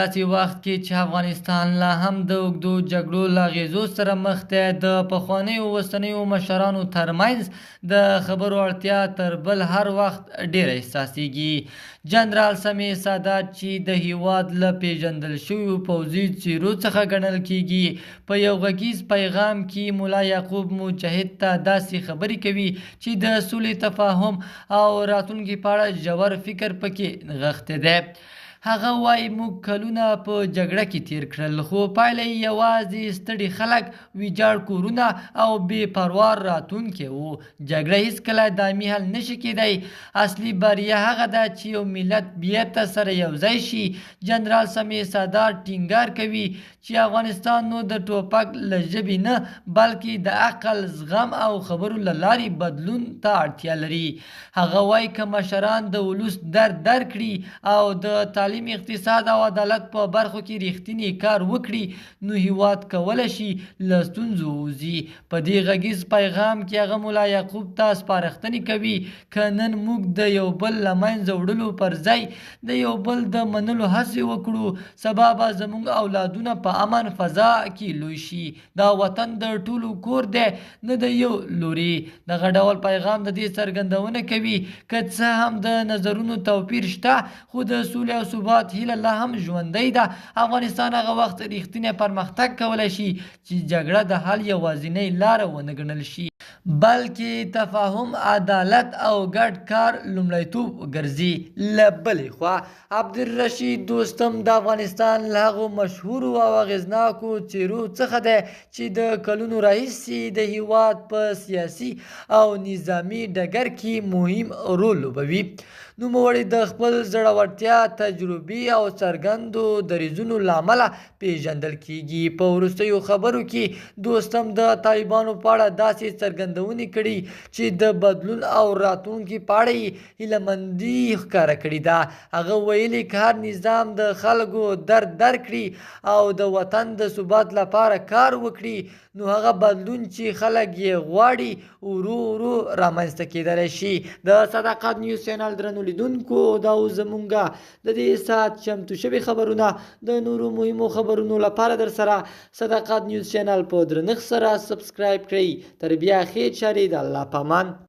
داسې وخت کې چې افغانستان لا هم د اوږدو جګړو له اغېزو سره مخ دی، د پخوانیو اوسنیو مشرانو ترمنځ د خبرو اړتیا تر بل هر وخت ډېره احساسېږي. جنرال سمیع سادات چې د هېواد له پېژندل شویو پوځي څېرو څخه ګڼل کېږي، په یو غږیز پیغام کې ملا یعقوب مجاهد ته داسې خبرې کوي چې د سولې، تفاهم او راتلونکي په اړه ژور فکر پکې نغښتی دی. هغه وایي موږ کلونه په جګړه کې تیر کړل، خو پایله یې یوازې ستړي خلک، ویجاړ کورونه او بې پروا راتلونکی و. جګړه هیڅکله دایمي حل نشي کېدی. اصلي بریا هغه ده چې یو ملت بیرته سره یو ځای شي. جنرال سمیع سادات ټینګار کوي چې افغانستان نو د ټوپک له ژبې نه، بلکې د عقل، زغم او خبرو له لارې بدلون ته اړتیا لري. هغه وایي که مشران د ولس درد درک کړي او د تعلیم، اقتصاد او عدالت په برخو کې رښتینی کار وکړي، نو هېواد کولی شي له ستونزو ووځي. په دې غږیز پیغام کې هغه ملا یعقوب ته سپارښتنې کوي که نن موږ د یو بل له منځه وړلو پر ځای د یو بل د منلو هڅې وکړو، سبا به زموږ اولادونه په امن فضا کې لوی شي. دا وطن د ټولو کور دی، نه د یو لوري. دغه ډول پیغام د دې څرګندونه کوي که څه هم د نظرونو توپیر شته، خو د سولې او ثبات هیله لا هم ژوندۍ ده. افغانستان هغه وخت رښتینی پرمختګ کولی شي چې جګړه د حل یوازینۍ لاره ونه ګڼل شي، بلکې تفاهم، عدالت او ګډ کار لومړیتوب وګرځي. له بلې خوا عبدالرشید دوستم د افغانستان له هغو مشهورو او اغېزناکو څېرو څخه دی چې د کلونو راهیسې د هېواد په سیاسي او نظامي ډګر کې مهم رول لوبوي. نوموړی د خپل زړورتیا، تجربې او څرګندو دریځونو له امله پیژندل کېږي. په وروستیو خبرو کې دوستم د طالبانو په اړه داسې څرګندونې کړي چې د بدلون او راتلونکي په اړه یې هیلهمندي ښکاره کړې ده. هغه ویلي که هر نظام د خلکو درد درک کړي او د وطن د ثبات لپاره کار وکړي، نو هغه بدلون چې خلک یې غواړي ورو ورو رامنځته کېدلی شي. د صداقت نیوز چینل درنو لیدونکو، دا اوس زمونږ د دې ساعت چمتو شوي خبرونه د نورو مهمو خبرونو لپاره در سره صداقت نیوز چینل په درنښت سره سبسکرایب کړئ. تر بیا ښې چارې، د الله په امان.